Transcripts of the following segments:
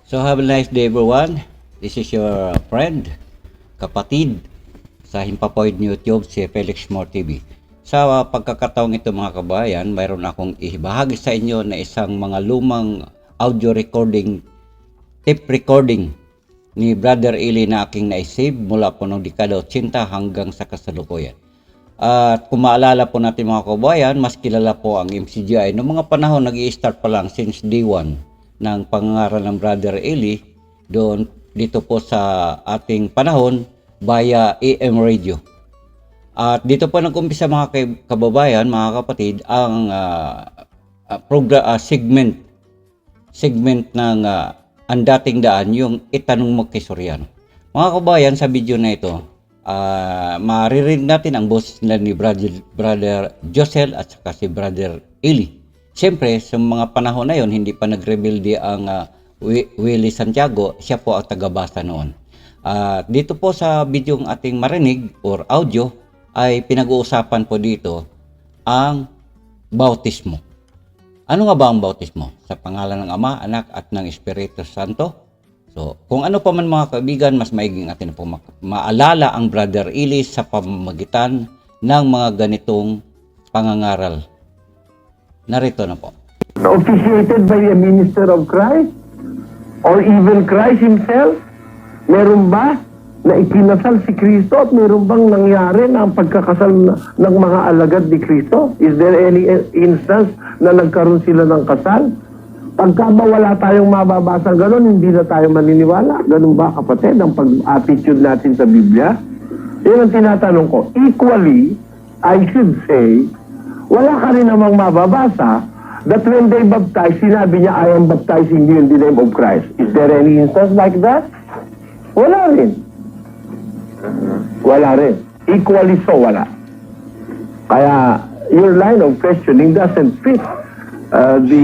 So have a nice day everyone. This is your friend, kapatid sa Himpapoyd YouTube, si Felix More TV. Sa pagkakataong ito mga kabayan, mayroon akong ibahagi sa inyo na isang mga lumang audio recording, tape recording ni Brother Eli na aking naisave mula po noong dekada 80 hanggang sa kasalukuyan. At kung maalala po natin mga kabayan, mas kilala po ang MCGI noong mga panahon nag-i-start pa lang since day 1 ng pangangaral ng Brother Eli dito po sa ating panahon via AM radio. At dito po nag-umpisa mga kababayan, mga kapatid, ang segment ng ang dating daan, yung itanong mo kay Soriano. Mga kababayan, sa video na ito, maririnig natin ang boses nila ni Brother Josel at saka si Brother Eli. Siyempre, sa mga panahon na yon, hindi pa nag-rebelde ang Willie Santiago, siya po ang tagabasa noon. Dito po sa video ng ating marinig or audio, ay pinag-uusapan po dito ang bautismo. Ano nga ba ang bautismo? Sa pangalan ng Ama, Anak at ng Espiritu Santo. So, kung ano pa man mga kaibigan, mas maiging natin po maalala ang Brother Eli sa pamamagitan ng mga ganitong pangangaral. Narito na po. Officiated by a minister of Christ or even Christ himself? Meron ba na ikinasal si Kristo at meron bang nangyari na ang pagkakasal ng mga alagad ni Kristo? Is there any instance na nagkaroon sila ng kasal? Pagka ba wala tayong mababasa gano'n, hindi na tayo maniniwala. Ganun ba kapatid ang pag-attitude natin sa Biblia? Yan ang tinatanong ko. Equally, I should say, wala ka rin namang mababasa that when they baptize, sinabi niya, I am baptizing you in the name of Christ. Is there any instance like that? Wala rin. Wala rin. Equally so, wala. Kaya, your line of questioning doesn't fit the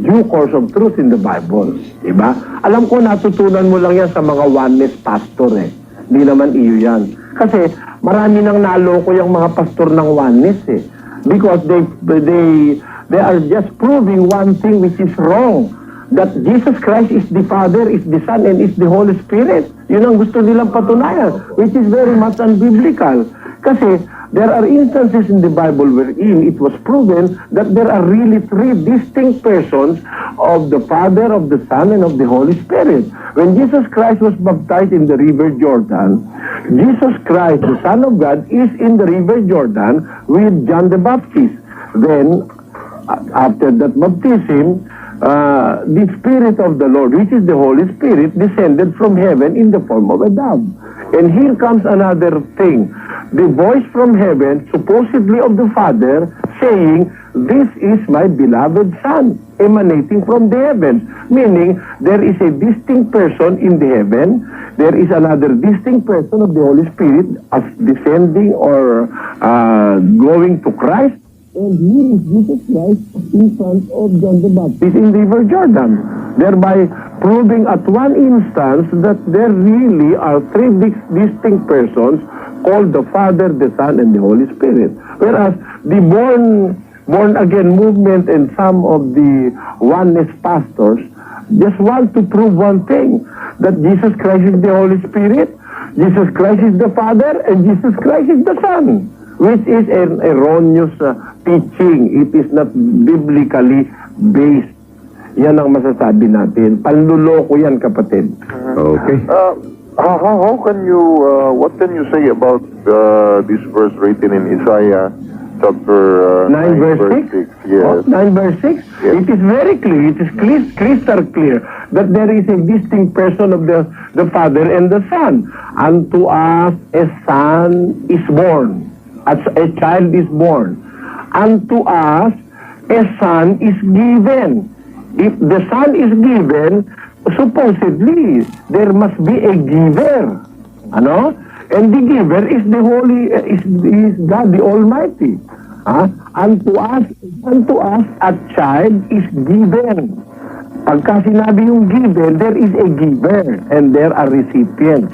due course of truth in the Bible. Diba? Alam ko, natutunan mo lang yan sa mga oneness pastor eh. Hindi naman iyo yan. Kasi, marami nang naloko yung mga pastor ng oneness eh. Because they are just proving one thing which is wrong. That Jesus Christ is the Father, is the Son, and is the Holy Spirit. Yun ang gusto nilang patunayan, which is very much unbiblical. Kasi there are instances in the Bible wherein it was proven that there are really three distinct persons of the Father, of the Son, and of the Holy Spirit. When Jesus Christ was baptized in the River Jordan, Jesus Christ, the Son of God, is in the River Jordan with John the Baptist. Then, after that baptism, the Spirit of the Lord, which is the Holy Spirit, descended from heaven in the form of a dove. And here comes another thing. The voice from heaven, supposedly of the Father, saying, this is my beloved Son, emanating from the heavens. Meaning, there is a distinct person in the heaven, there is another distinct person of the Holy Spirit as descending or going to Christ, and here is Jesus Christ in front of John the Baptist in River Jordan, thereby proving at one instance that there really are three distinct persons called the Father, the Son, and the Holy Spirit. Whereas the born again movement and some of the oneness pastors just want to prove one thing, that Jesus Christ is the Holy Spirit, Jesus Christ is the Father, and Jesus Christ is the Son, which is an erroneous teaching. It is not biblically based. Yan ang masasabi natin. Panluloko yan, kapatid. Okay. How can you, what can you say about this verse written in Isaiah chapter 9 verse 6? Yes. Oh, 9 verse 6? Yes. It is very clear, it is crystal clear that there is a distinct person of the Father and the Son. Unto us a son is born, as a child is born. Unto us a son is given. If the Son is given, supposedly there must be a giver. Ano? And the giver is the Holy, is God the Almighty. Unto us a child is given. Pagka sinabi yung given, there is a giver and there are recipients.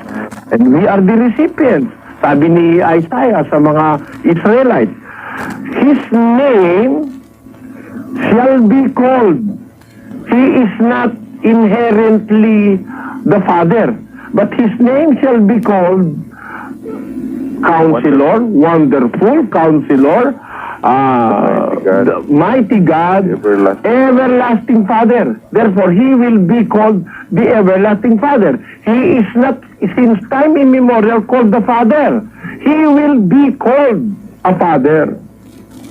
And we are the recipients. Sabi ni Isaiah sa mga Israelites, his name shall be called. He is not inherently the Father. But his name shall be called Counselor, Wonderful Counselor, the Mighty God, Everlasting Father. Therefore, he will be called the Everlasting Father. He is not, since time immemorial, called the Father. He will be called a Father,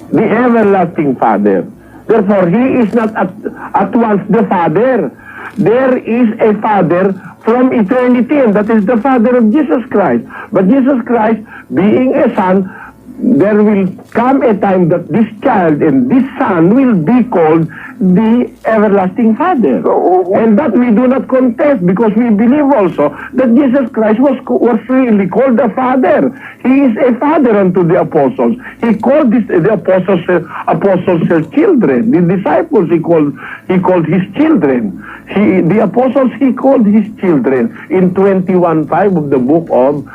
the Everlasting Father. Therefore, he is not at once the Father. There is a Father from eternity, and that is the Father of Jesus Christ. But Jesus Christ, being a Son, there will come a time that this child and this Son will be called the Everlasting Father. And that we do not contest, because we believe also that Jesus Christ was really called a Father. He is a Father unto the apostles. He called the apostles his children. The disciples he called his children. The apostles he called his children in 21:5 of the book of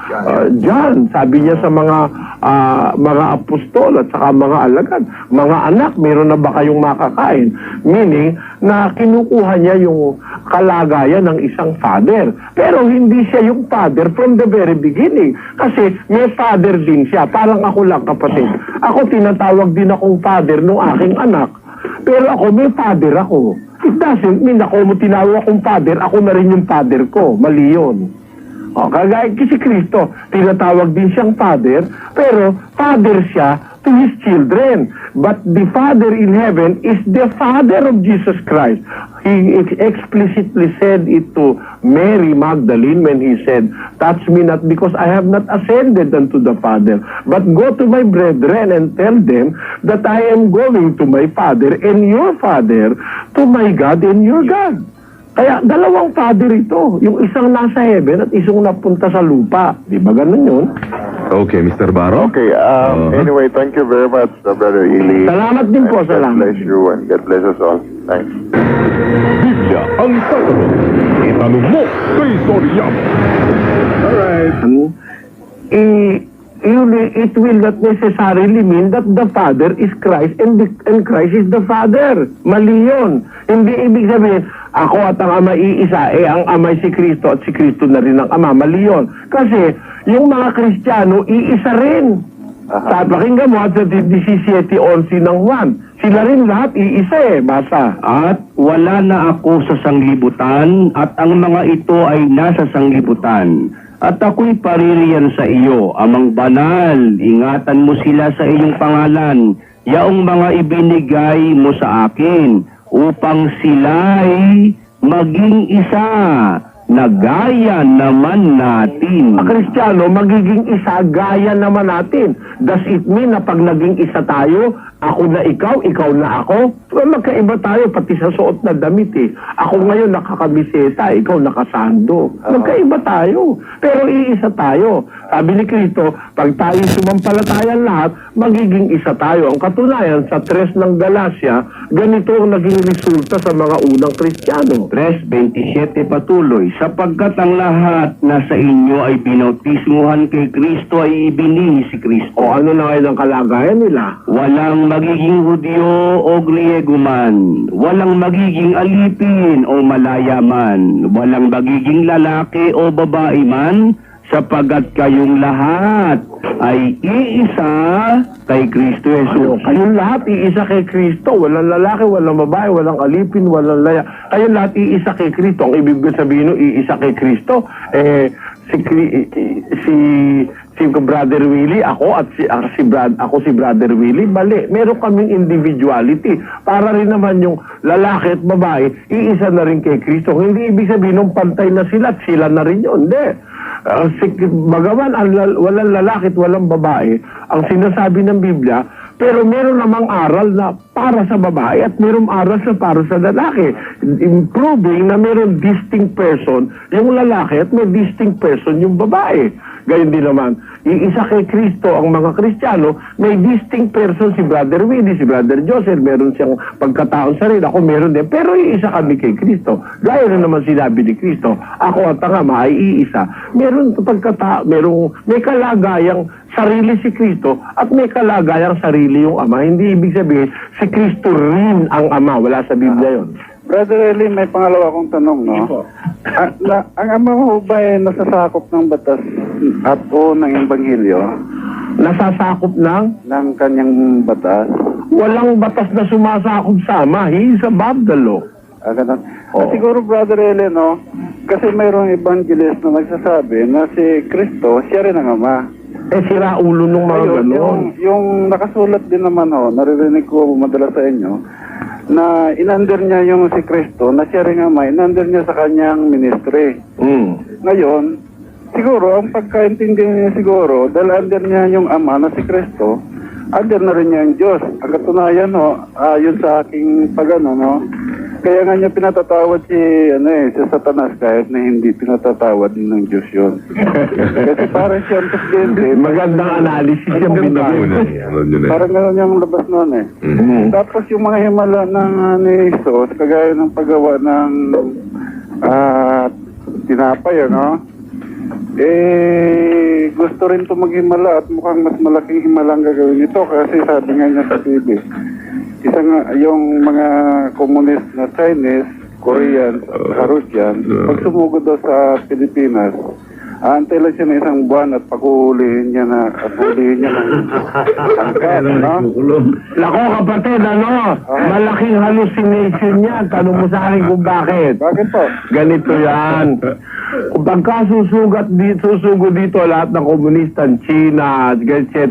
John. Sabi niya sa mga apostol at saka mga alagad, mga anak, meron na ba kayong makakain? Meaning na kinukuha niya yung kalagayan ng isang father. Pero hindi siya yung father from the very beginning. Kasi may father din siya. Parang ako lang, kapatid. Ako, tinatawag din akong father ng aking anak. Pero ako, may father ako. It doesn't mean ako mo tinawag akong father, ako na rin yung father ko. Mali yun. O, kagaya si Kristo, tinatawag din siyang Father, pero Father siya to His children. But the Father in heaven is the Father of Jesus Christ. He explicitly said it to Mary Magdalene when He said, "Touch me not, because I have not ascended unto the Father, but go to my brethren and tell them that I am going to my Father and your Father, to my God and your God." Kaya dalawang father ito, yung isang nasa heaven at isang napunta sa lupa. Di ba ganun yun? Okay, Mr. Barro. Okay, anyway, thank you very much, Brother Eli. Salamat din po, And salamat. God bless you and God bless us all. Thanks. Biblia ang tatanong. Itanong mo sa Historiano. Alright. It will not necessarily mean that the Father is Christ and Christ is the Father. Mali yun. Hindi ibig sabihin, ako at ang Ama iisa, ang Ama si Kristo at si Kristo na rin ang Ama. Mali yun. Kasi yung mga Kristiyano, iisa rin. Pakinggan mo at sa 17:11 ng Juan. Sila rin lahat iisa basa. At wala na ako sa sanglibutan, at ang mga ito ay nasa sanglibutan. At ako'y paririyan sa iyo, amang banal, ingatan mo sila sa iyong pangalan, yaong mga ibinigay mo sa akin, upang sila'y maging isa, na gaya naman natin. Ang Kristiyano, magiging isa, gaya naman natin. Does it mean na pag naging isa tayo, ako na ikaw na ako? Magkaiba tayo, pati sa suot na damit Ako ngayon nakakamiseta, ikaw nakasando. Magkaiba tayo. Pero iisa tayo. Sabi ni Kristo, pag tayo sumampalatayan lahat, magiging isa tayo. Ang katunayan, sa 3 ng Galacia, ganito ang naging resulta sa mga unang Kristiyano. 3:27 patuloy, sapagkat ang lahat na sa inyo ay binautismuhan kay Kristo ay ibinihi si Kristo. O ano na ngayon ang kalagayan nila? Walang magiging Hudyo o Griego man, walang magiging alipin o malaya man, walang magiging lalaki o babae man, sapagkat kayong lahat ay iisa kay Kristo Jesus. Kayong lahat iisa kay Kristo. Walang lalaki, walang babae, walang alipin, walang laya. Kayong lahat iisa kay Kristo. Ang ibig sabihin no, iisa kay Kristo, si Brother Willie, ako si Brother Willie, mali. Meron kaming individuality. Para rin naman yung lalaki at babae, iisa na rin kay Kristo. Hindi ibig sabihin nung pantay na sila at sila na rin yun. Hindi. Bagaman walang lalaki at walang babae, ang sinasabi ng Biblia, pero meron namang aral na para sa babae at merong aral na para sa lalaki. Proving na meron distinct person yung lalaki at may distinct person yung babae. Gayon din naman, iisa kay Kristo ang mga Kristiyano, may distinct person si Brother Willie, si Brother Joseph, meron siyang pagkataon sa rin, ako meron din, pero iisa kami kay Kristo. Gaya na naman sinabi ni Kristo, ako at ang Ama ay iisa. May kalagayang sarili si Kristo at may kalagayang sarili yung Ama. Hindi ibig sabihin, si Kristo rin ang Ama. Wala sa Biblia yun. Brother Eli, may pangalawa akong tanong, no? Ang ama mo ba ay nasasakop ng batas at o ng Ebanghelyo Nasasakop ng kanyang batas? walang batas na sumasakop sa Ama. He is above the law. Ganun. Siguro, Brother Eli, no? Kasi mayroong evangelist na nagsasabi na si Kristo, siya rin ang ama. Sira ulo nung mga Ayun, ganon. yung nakasulat din naman, naririnig ko madalas sa inyo, na inander niya yung si Kristo, na siya rin ama, inander niya sa kanyang ministry. Ngayon, siguro, ang pagkaintindi niya siguro, dahil under niya yung ama na si Kristo, under na rin niya ang Diyos. Ang katunayan, yun sa aking kaya nga niya pinatatawad si Satanas kahit na hindi pinatatawad ng Diyos yun. Kasi parang siya ang presidente. Magandang analysis yung binigay. Parang gano'n yung labas noon Tapos yung mga himala ng ni Jesus, kagaya ng paggawa ng tinapay, gusto rin ito maghimala at mukhang mas malaking himala ang gagawin ito kasi sabi nga niya sa TV. Isa nga, yung mga communist na Chinese, Korean, Russian, pag sumugod daw sa Pilipinas, aantay lang siya ng isang buwan at paghuhulihin niya ng angkat, Lako kapatid, malaking hallucination yan. Tanong mo sa akin kung bakit. Bakit po? Ganito yan. Kung pagka susugo dito lahat ng komunista, China, etc.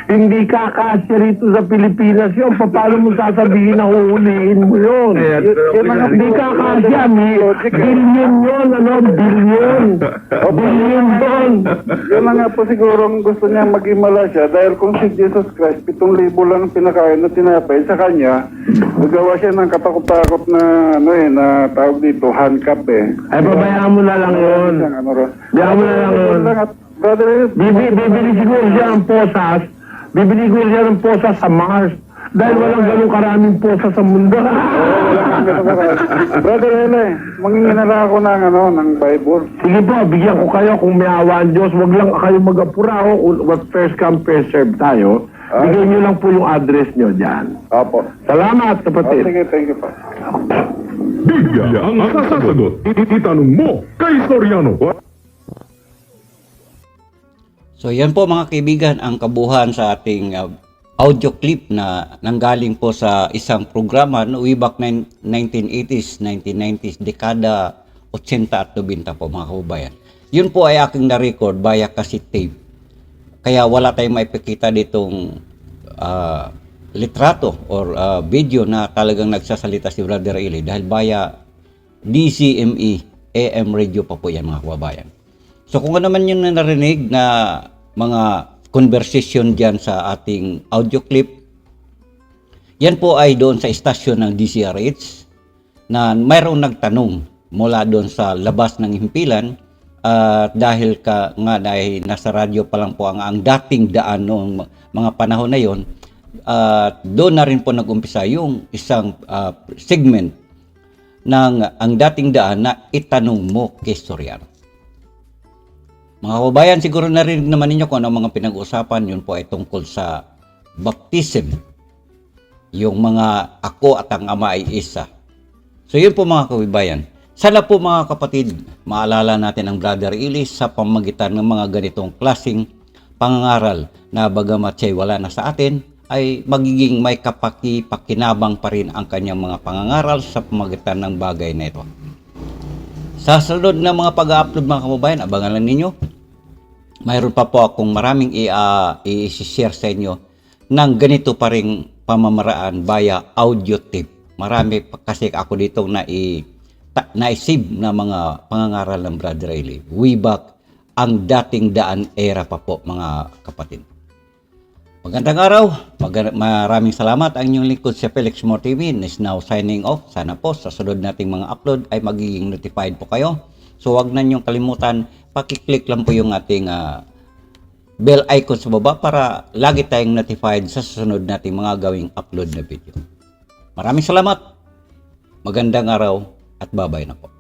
Hindi kakasya rito sa Pilipinas yun. Paano mo sasabihin na huhulihin mo yun? Hindi kakasya. Billion yun, billion. Billion doon. Yun na nga po siguro ang gusto niya mag-imala siya dahil kung si Jesus Christ, 7,000 lang ang pinakain na tinapay sa kanya, nagawa siya ng katakot-takot na, na tawag dito, handcuff Ay, babayaan mo na lang yun. Bayaan mo na lang yun. Brother, Bibili siguro siya ng posas. Bibili siguro siya ng posas sa Mars. Dahil walang ganun karaming posas sa mundo. Brother Ele, manginginala ako ng Bible. Sige po, bigyan ko kayo kung may awa ang Diyos. Huwag lang kayo mag-apura. First come, first serve tayo. Bigyan nyo lang po yung address nyo dyan. Opo. Salamat, kapatid. Sige, thank you po. Bigla ang sasagot. Itanong mo kay Soriano. So yan po mga kaibigan ang kabuuan sa ating audio clip na nanggaling po sa isang programa no way back 1980s, 1990s, dekada 80 at 90 po mga kababayan. Yun po ay aking na-record via cassette tape. Kaya wala tayong maipakita ditong litrato or video na talagang nagsasalita si Brother Eli dahil via DCME AM radio pa po yan mga kababayan. So kung ano naman yung narinig na mga conversation dyan sa ating audio clip, yan po ay doon sa istasyon ng DCRH na mayroong nagtanong mula doon sa labas ng himpilan dahil nasa radyo pa lang po ang dating daan noong mga panahon na yon. Doon na rin po nag-umpisa yung isang segment ng ang dating daan na itanong mo kay Soriano. Mga kababayan, siguro narinig naman ninyo kung ano mga pinag-uusapan. Yun po ay tungkol sa baptism. Yung mga ako at ang ama ay isa. So yun po mga kababayan. Sana po mga kapatid, maalala natin ang Brother Eli sa pamagitan ng mga ganitong klaseng pangangaral na bagamat siya'y wala na sa atin, ay magiging may kapaki-pakinabang pa rin ang kanyang mga pangangaral sa pamagitan ng bagay na ito. Sa sunod na mga pag-upload mga kababayan, abangan lang ninyo. Mayroon pa po akong maraming i-share sa inyo ng ganito pa ring pamamaraan via audio tape. Marami pa kasi ako dito na-save na mga pangangaral ng Brother Eli. Way back ang dating daan era pa po mga kapatid. Magandang araw, maraming salamat. Ang inyong lingkod si Felix More TV is now signing off. Sana po sa sunod nating mga upload ay magiging notified po kayo. So wag na niyong kalimutan, pakiclick lang po yung ating bell icon sa baba para lagi tayong notified sa susunod nating mga gawing upload na video. Maraming salamat, magandang araw at bye-bye na po.